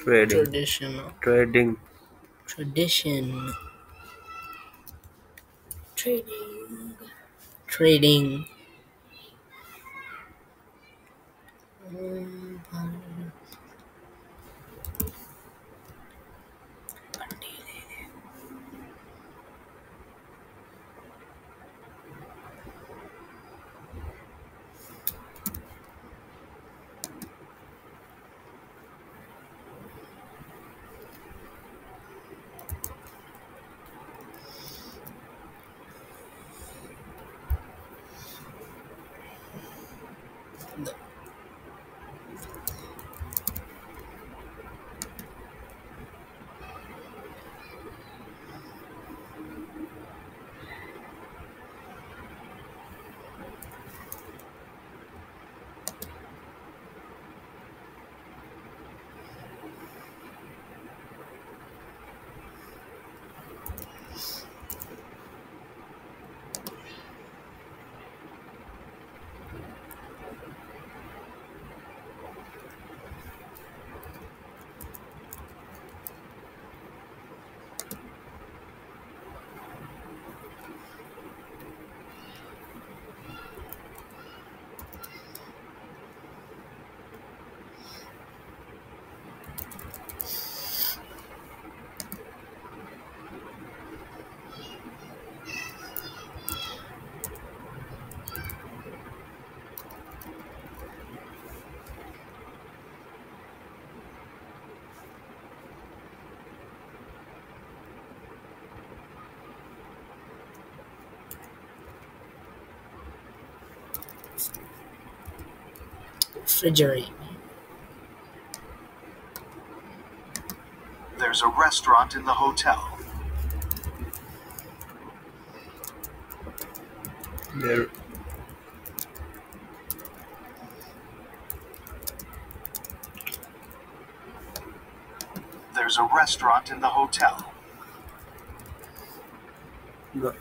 Trading. traditional, Trading. tradition, trading, trading. Mm, refrigerate. There's a restaurant in the hotel. There. There's a restaurant in the hotel. No.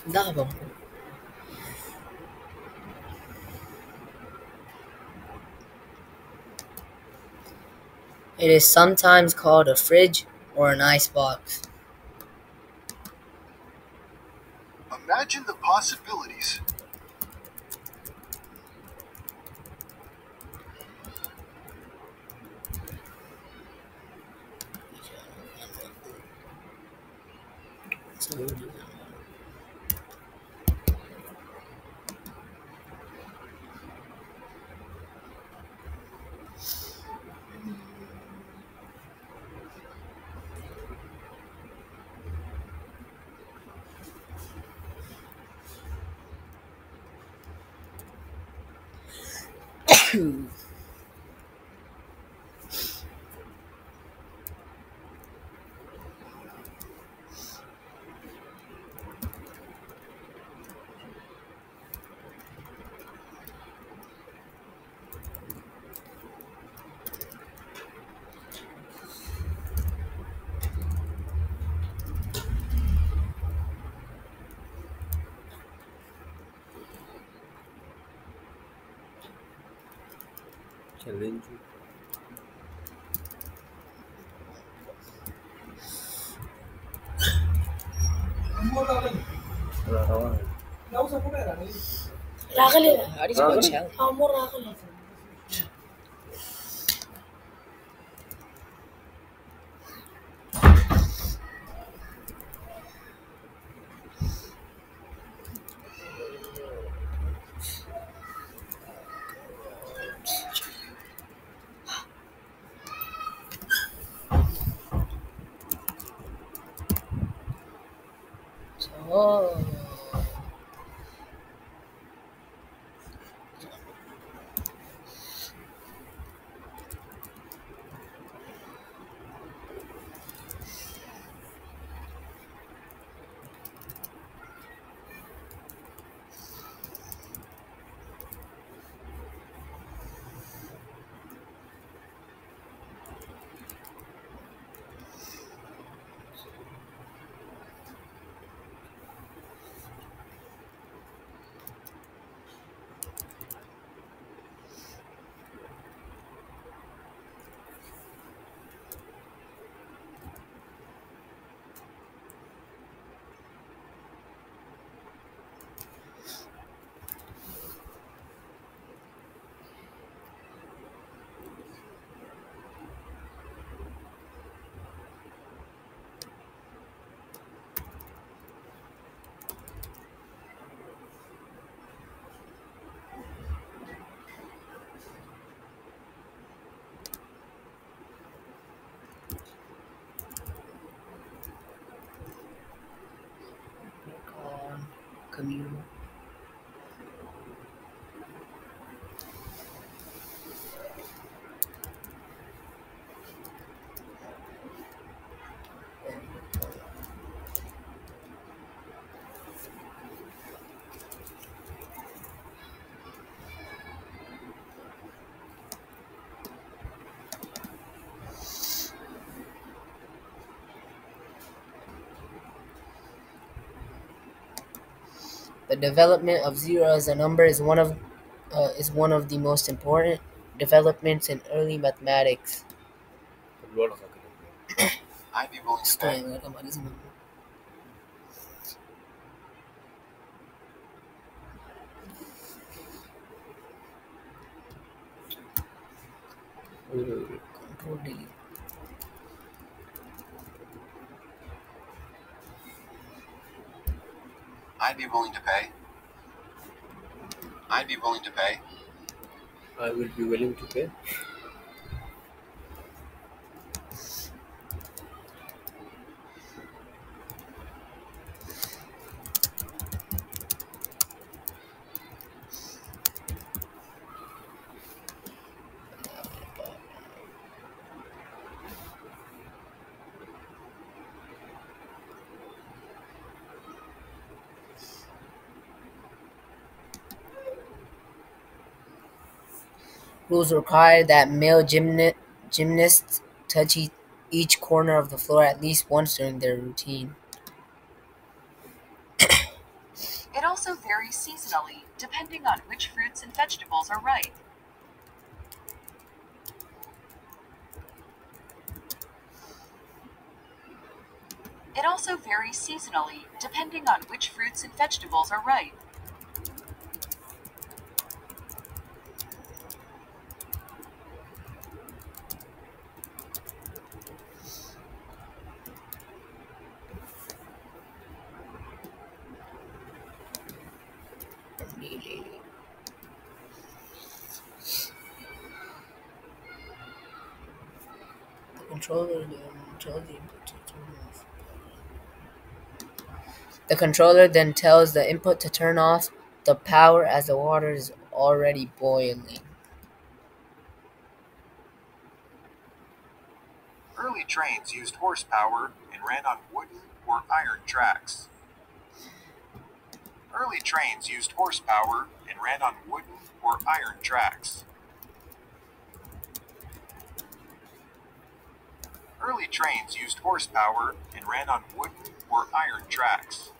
Dava. It is sometimes called a fridge or an icebox. Imagine the possibilities. Challenge. Rawan. Rakali. How do you Rakali? spell challenge? More rakali. Oh. commune. The development of zero as a number is one of the most important developments in early mathematics. Allora so che non I'd be willing to Sto pay. in una campana. è. Control delete. I'd be willing to pay. I'd be willing to pay. I will be willing to pay. Rules require that male gymnasts touch each corner of the floor at least once during their routine. It also varies seasonally, depending on which fruits and vegetables are ripe. It also varies seasonally, depending on which fruits and vegetables are ripe. The controller then tells the input to turn off. The controller then tells the input to turn off the power as the water is already boiling. Early trains used horsepower and ran on wooden or iron tracks. Early trains used horsepower and ran on wooden or iron tracks. Early trains used horsepower and ran on wooden or iron tracks.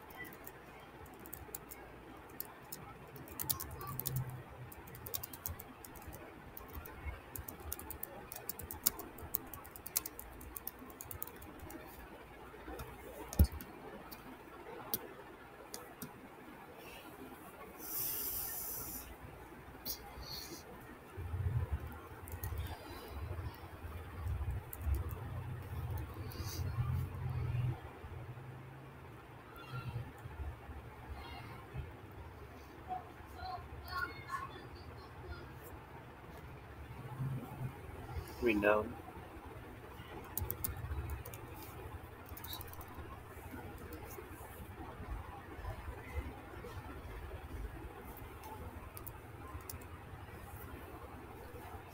Renown.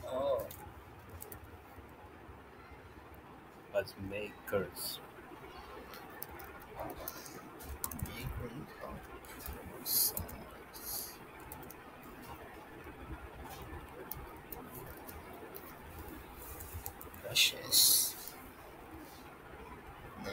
Oh. As makers. Precious. No.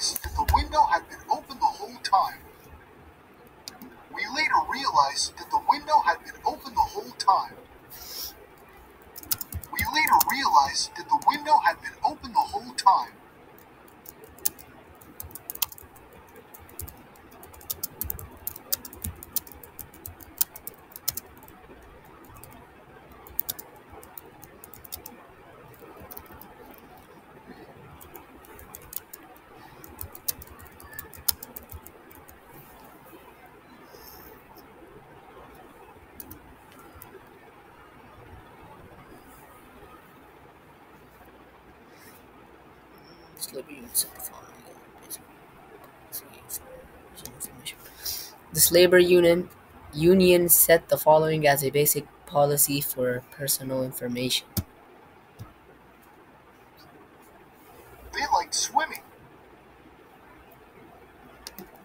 realized that the window had been open the whole time. We later realized that the window had been open the whole time. We later realized that the window had been open the whole time. This labor unit set the following information. This labor union set the following as a basic policy for personal information. They liked swimming.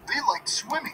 They liked swimming.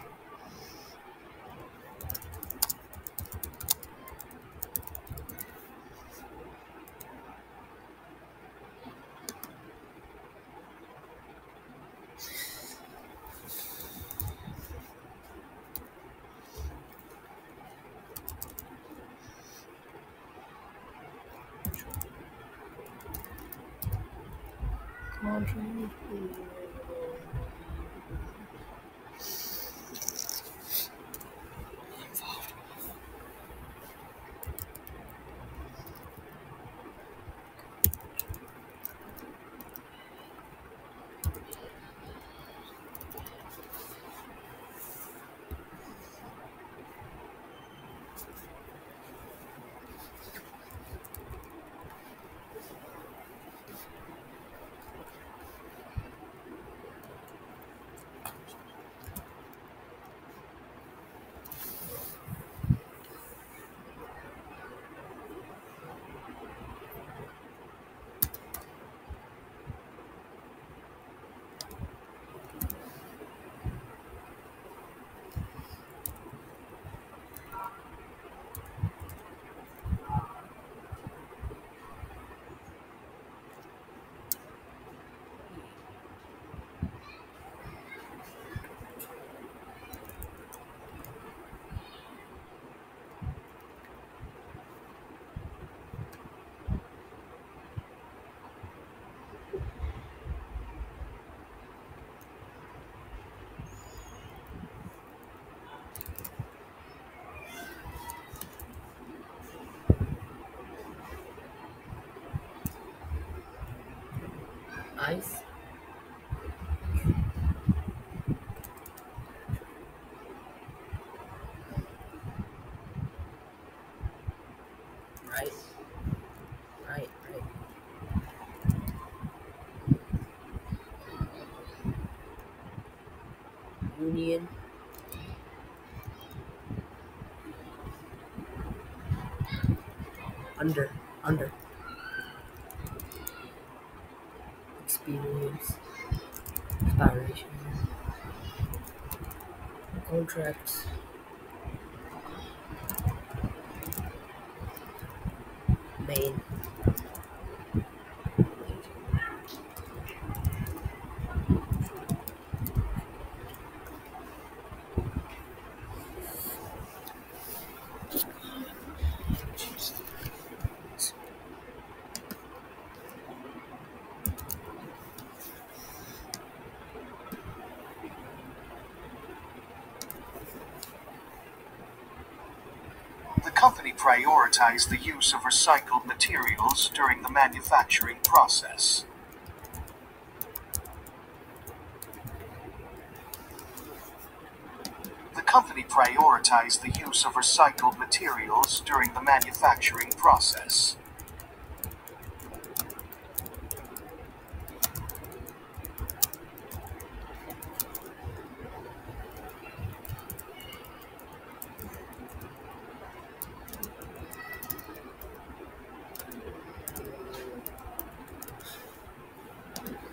Ice. Right. Right. Union. Under. Experience. Expiration. Contracts. Main. The company prioritized the use of recycled materials during the manufacturing process. The company prioritized the use of recycled materials during the manufacturing process.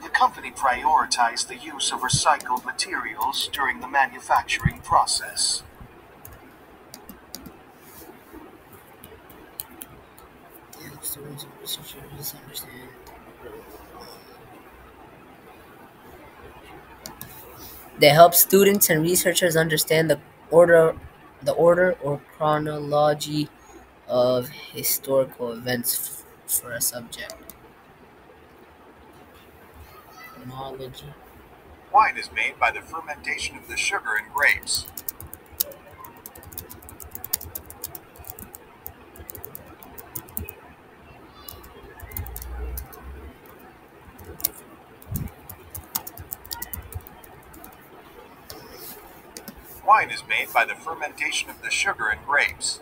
The company prioritized the use of recycled materials during the manufacturing process. Students and researchers understand They help students and researchers understand the order or chronology of historical events for a subject. Chronology. Wine is made by the fermentation of the sugar in grapes. Wine is made by the fermentation of the sugar in grapes.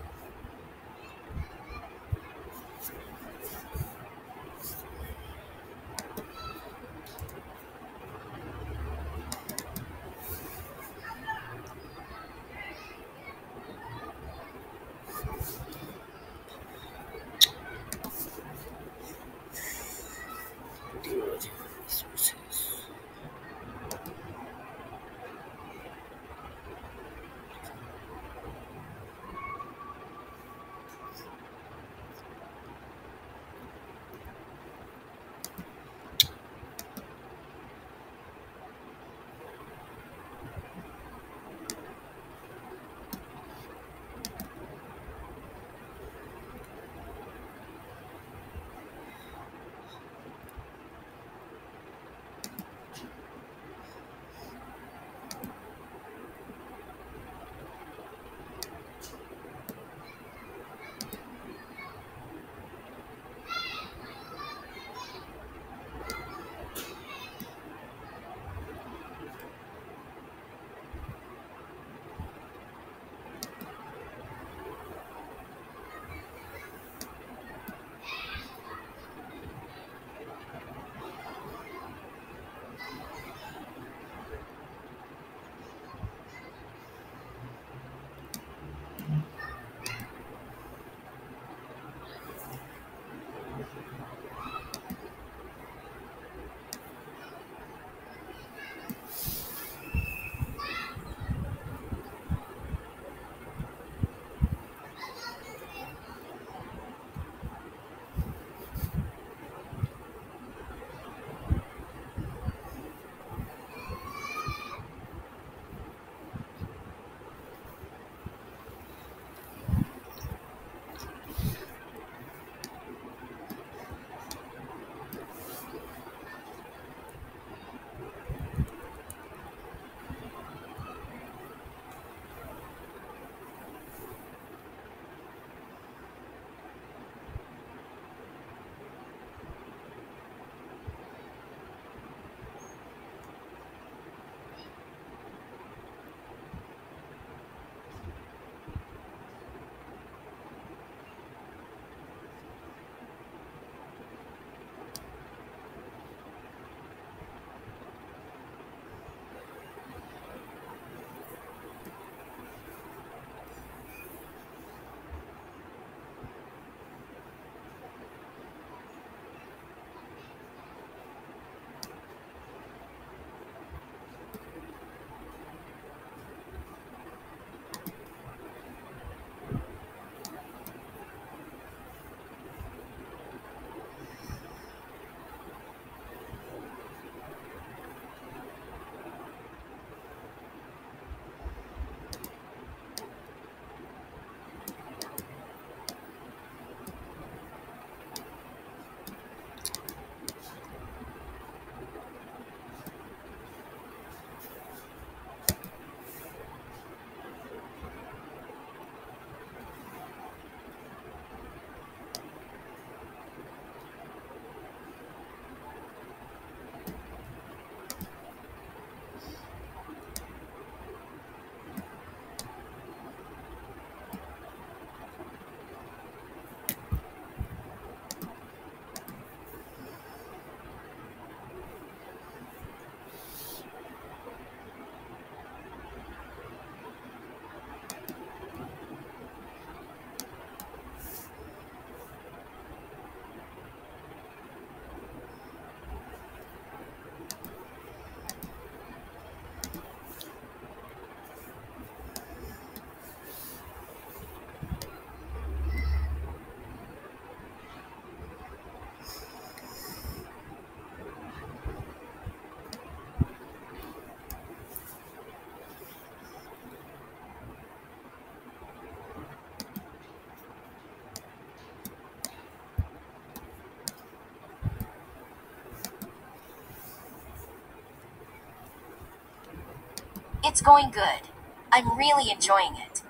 It's going good. I'm really enjoying it.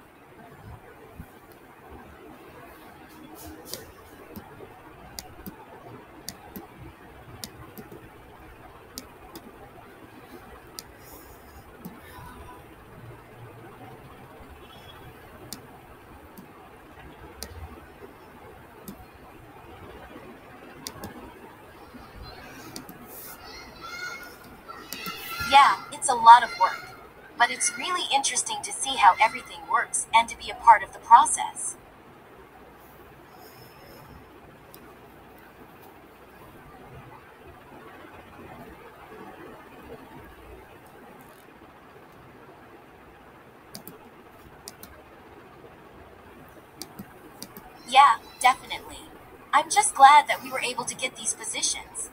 Yeah, it's a lot of work. But it's really interesting to see how everything works and to be a part of the process. Yeah, definitely. I'm just glad that we were able to get these positions.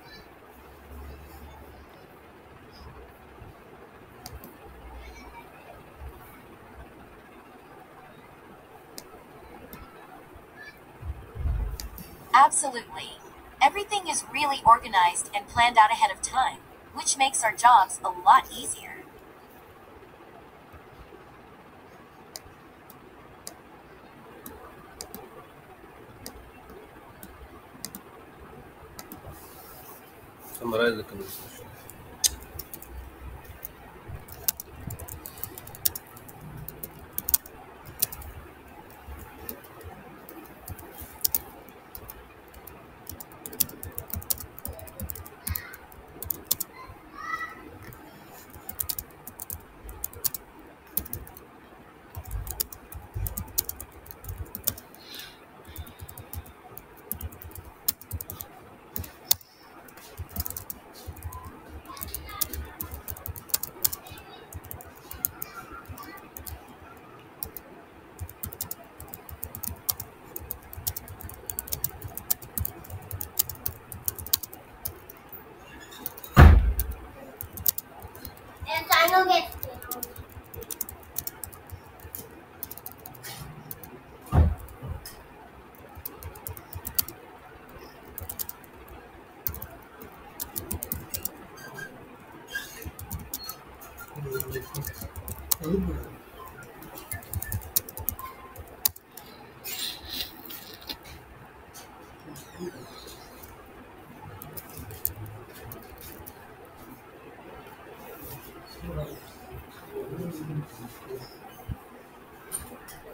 Absolutely. Everything is really organized and planned out ahead of time, which makes our jobs a lot easier. Summarize the conversation.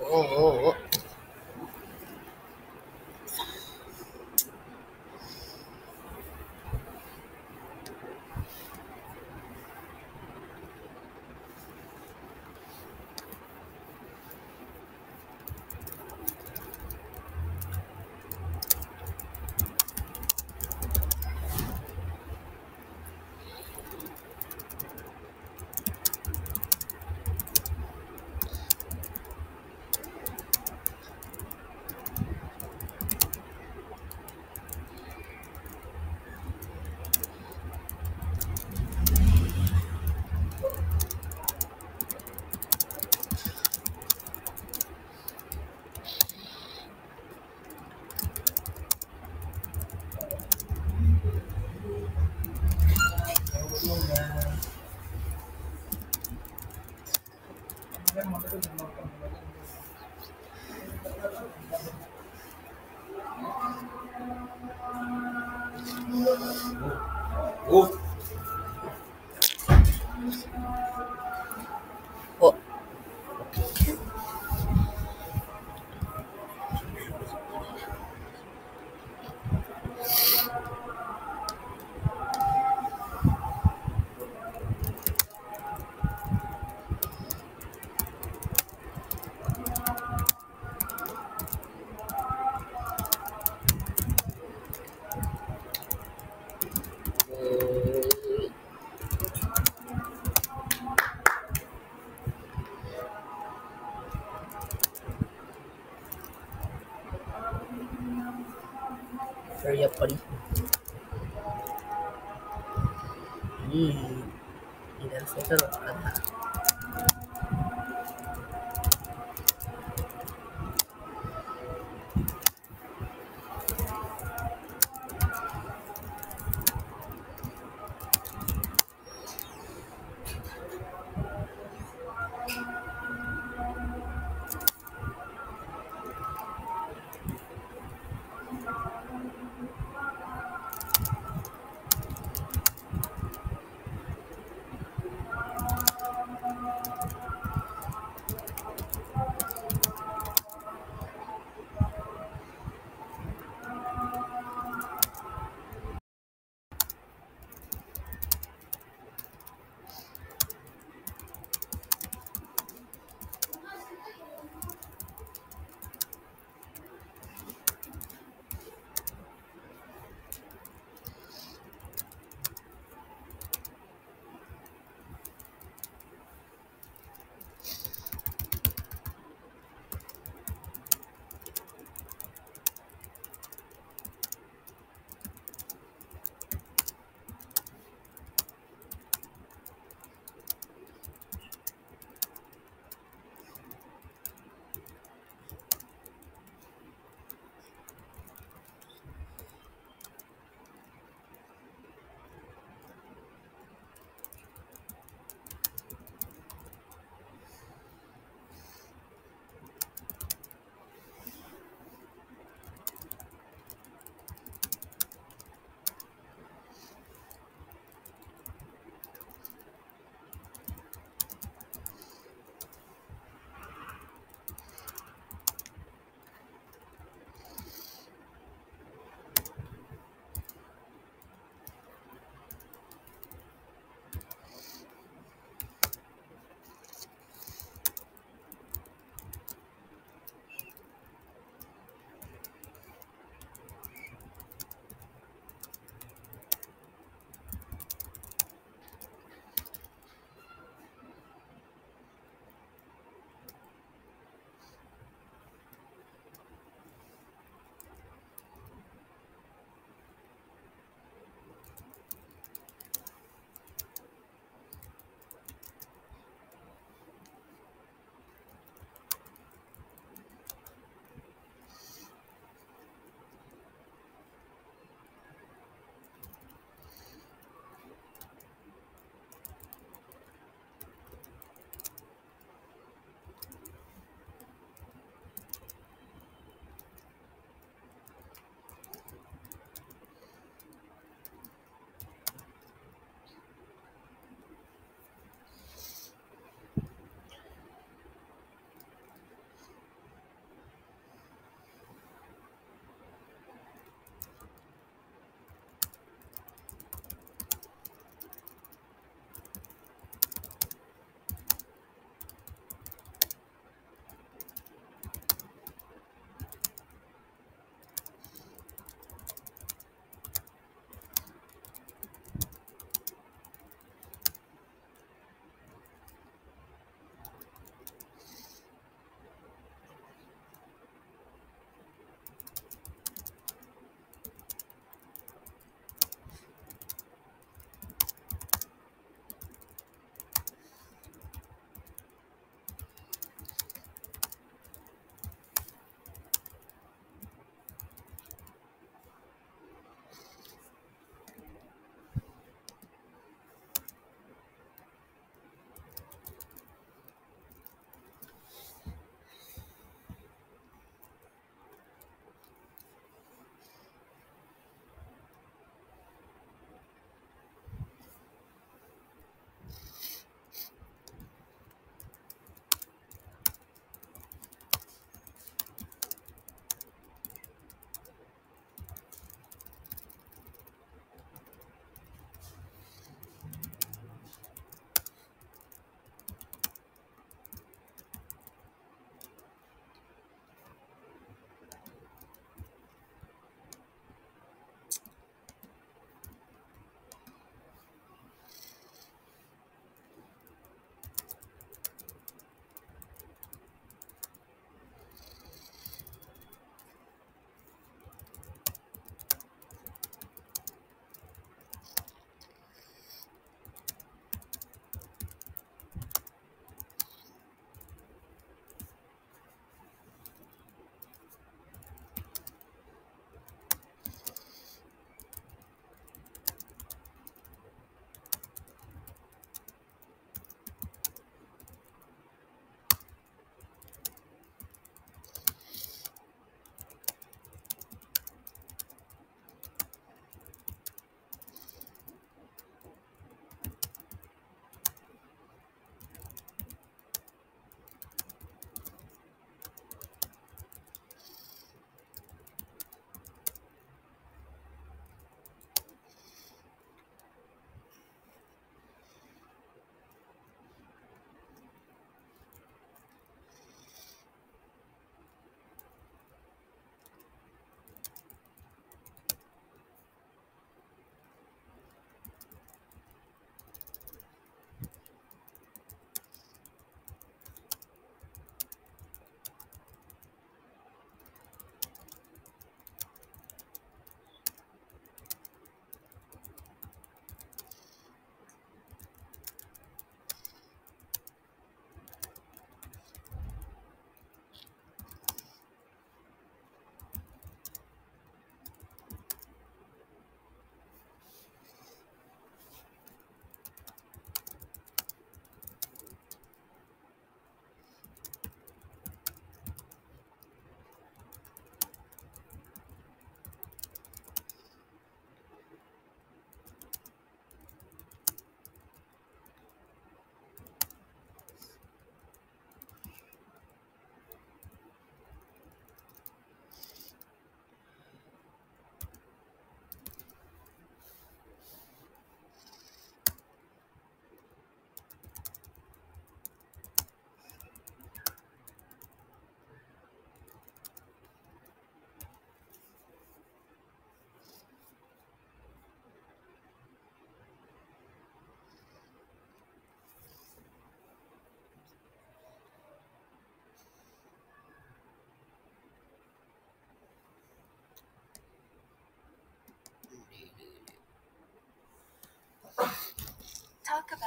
Oh, Oh, oh, hurry up, buddy. إذا الفجر أضحى.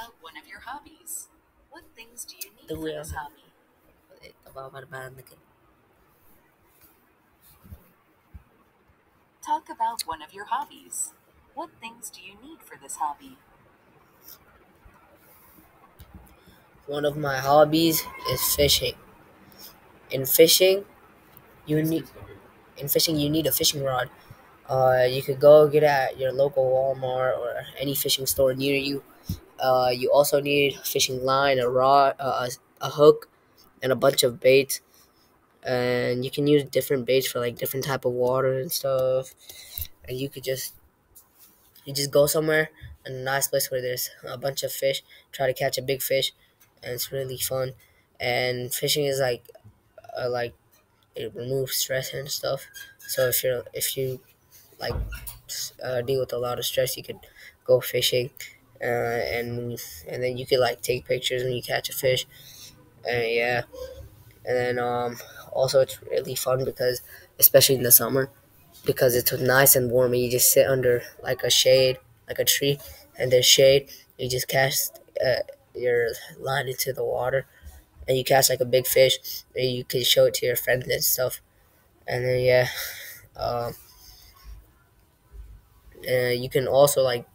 about one of your hobbies. What things do you need The for way this hobby? Talk about one of your hobbies. What things do you need for this hobby? One of my hobbies is fishing. In fishing, you need a fishing rod. You could go get it at your local Walmart or any fishing store near you. You also need a fishing line, a rod, a hook, and a bunch of baits. And you can use different baits for like different type of water and stuff. And you just go somewhere in a nice place where there's a bunch of fish. Try to catch a big fish, and it's really fun. And fishing is like it removes stress and stuff. So if you like deal with a lot of stress, you could go fishing, and then you could like take pictures when you catch a fish, and yeah, and then also it's really fun because especially in the summer because it's nice and warm and you just sit under like a shade, like a tree, and there's shade. You just cast your line into the water, and you catch like a big fish, and you can show it to your friends and stuff, and then yeah. Um, you can also like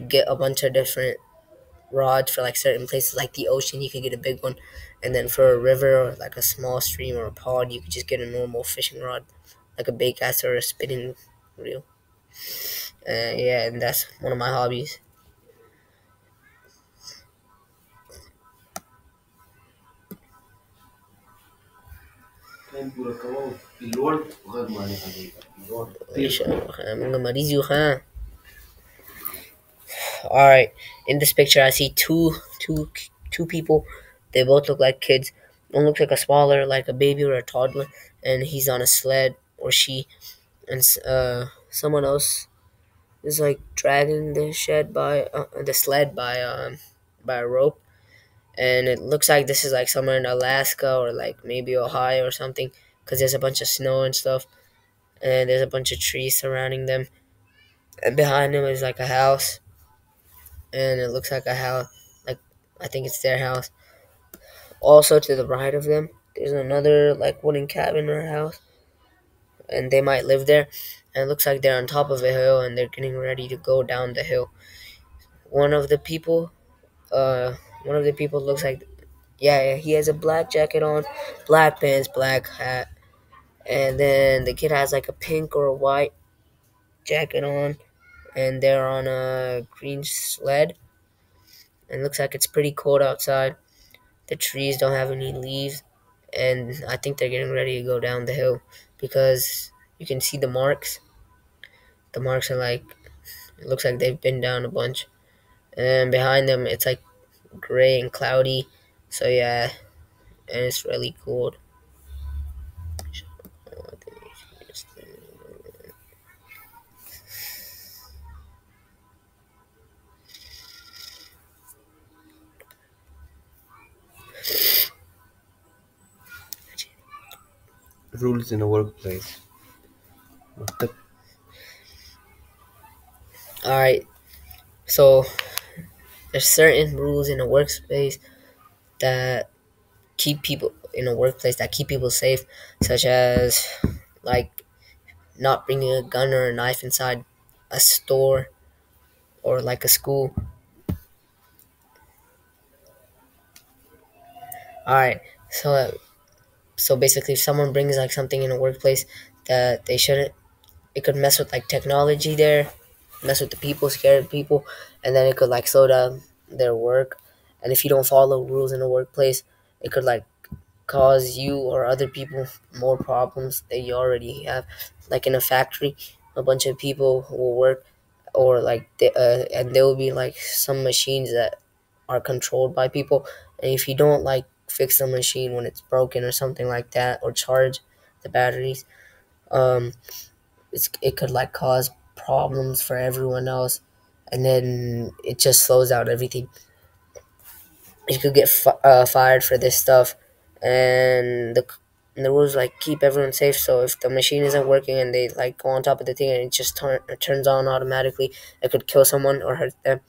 get a bunch of different rods for like certain places like the ocean you could get a big one, and then for a river or like a small stream or a pond you could just get a normal fishing rod like a bait caster or a spinning reel. Yeah, and that's one of my hobbies. All right, in this picture I see two people. They both look like kids. One looks like a smaller, like a baby or a toddler, and he's on a sled, or she, and someone else is like dragging the sled by a rope, and it looks like this is like somewhere in Alaska or like maybe Ohio or something, because there's a bunch of snow and stuff, and there's a bunch of trees surrounding them, and behind them is like a house, and it looks like a house, like I think it's their house. Also to the right of them, there's another like wooden cabin or house, and they might live there. And it looks like they're on top of a hill and they're getting ready to go down the hill. One of the people, uh, one of the people looks like, yeah, he has a black jacket on, black pants, black hat, and then the kid has like a pink or a white jacket on, and they're on a green sled. And it looks like it's pretty cold outside. The trees don't have any leaves, and I think they're getting ready to go down the hill because you can see the marks. The marks are like, it looks like they've been down a bunch. And behind them, it's like gray and cloudy. So yeah, and it's really cold. Rules in a workplace. All right, so there's certain rules in a workspace that keep people in a workplace that keep people safe, such as like not bringing a gun or a knife inside a store or like a school. All right, so basically, if someone brings like something in a workplace that they shouldn't, it could mess with like technology there, mess with the people, scare people, and then it could like slow down their work. And if you don't follow rules in a workplace, it could like cause you or other people more problems that you already have. Like in a factory, a bunch of people will work, or like and there will be like some machines that are controlled by people. And if you don't like fix the machine when it's broken or something like that, or charge the batteries, um, it could like cause problems for everyone else, and then it just slows down everything. You could get fired for this stuff, and the rules like keep everyone safe. So if the machine isn't working and they like go on top of the thing and it just turns on automatically, it could kill someone or hurt them.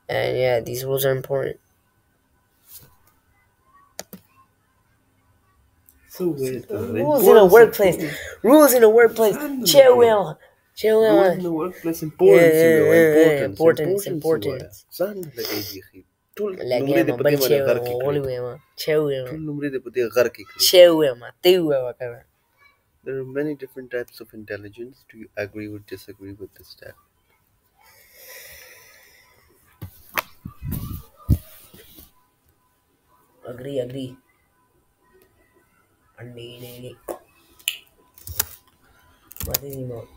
And yeah, these rules are important. So weird, Rules in a importance of workplace. rules. Rules in a workplace. Sandal Chill, again. Will. Chill, Rules Will. in the workplace, Yeah, importance हुआ importance importance, importance हुआ है importance. sandal لقيتي أخي طول Lagyan نمريدة mo, بدي bal ما chill, نغرقي wali كلي mo, chill, طول نمريدة بدي غرقي كلي. chill, chill, There are many different types of intelligence. Do you agree or disagree with this step? Agree, agree. Agree. What is it?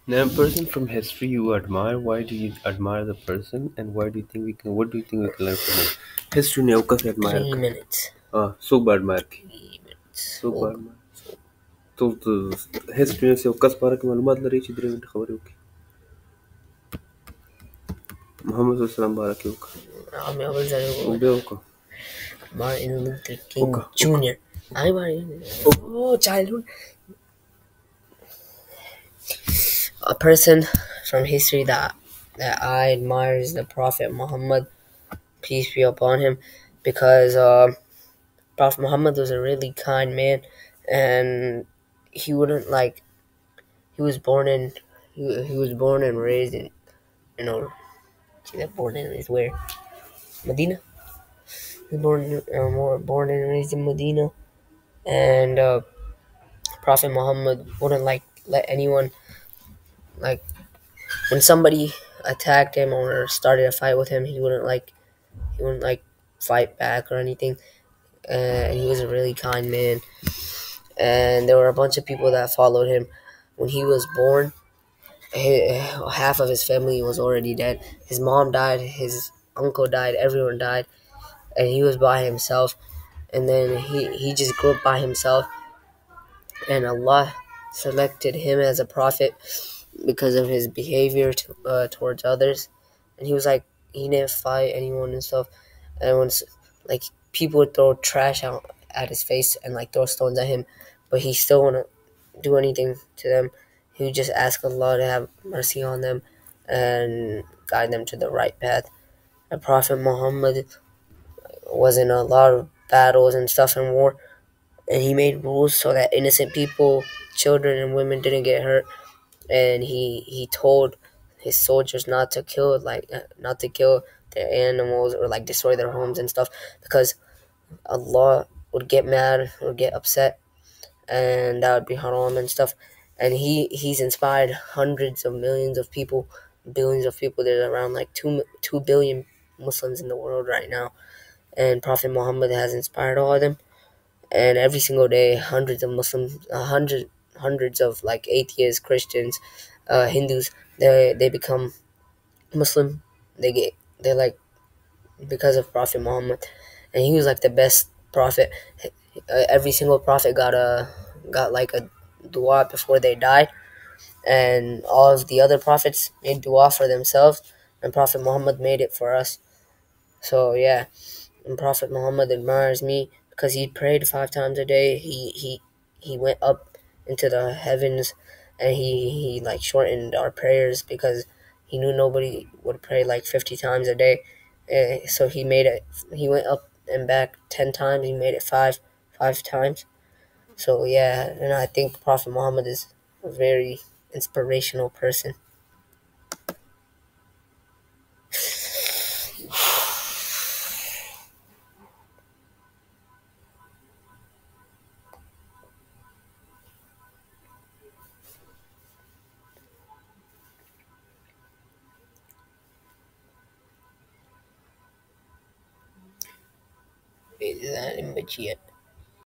Name a person from history you admire. Why do you admire the person, and why do you think we can? What do you think we can learn from him? History ne ukka se admire 3 minutes. Ah, so bad mark. 3 minutes. So Oh, bad mark. तो history से ukka बारे की मालूमात लरी चीज़ रे खबर होगी मोहम्मद सल्लल्लाहु अलैहि I'm always a वसल्लम Martin Luther ओका King ओका Jr. I'm a childhood. A person from history that I admire is the Prophet Muhammad, peace be upon him, because Prophet Muhammad was a really kind man, and he wouldn't like he was born in he was born and raised in you know see that born and raised where Medina. He was born and raised in Medina, and Prophet Muhammad wouldn't like let anyone like when somebody attacked him or started a fight with him. He wouldn't like fight back or anything, and he was a really kind man. And there were a bunch of people that followed him. When he was born, half of his family was already dead. His mom died, his uncle died, everyone died, and he was by himself. And then he just grew up by himself, and Allah selected him as a prophet because of his behavior towards others. And he was like, he didn't fight anyone and stuff. And once, like, people would throw trash out at his face and like throw stones at him, but he still wouldn't do anything to them. He would just ask Allah to have mercy on them and guide them to the right path. The Prophet Muhammad was in a lot of battles and stuff in war, and he made rules so that innocent people, children and women didn't get hurt. And he told his soldiers not to kill their animals or like destroy their homes and stuff, because Allah would get mad or get upset, and that would be haram and stuff. And he's inspired hundreds of millions of people, billions of people. There's around like 2 billion Muslims in the world right now, and Prophet Muhammad has inspired all of them. And every single day, hundreds of Muslims, hundreds of like atheists, Christians, Hindus, they become Muslim. They like because of Prophet Muhammad, and he was like the best prophet. Every single prophet got like a dua before they died, and all of the other prophets made dua for themselves, and Prophet Muhammad made it for us. So yeah, and Prophet Muhammad admires me because he prayed 5 times a day. He went up into the heavens, and he like shortened our prayers because he knew nobody would pray like 50 times a day. So he made it. He went up and back 10 times. He made it five times. So yeah, and I think Prophet Muhammad is a very inspirational person. Is that in Bachia?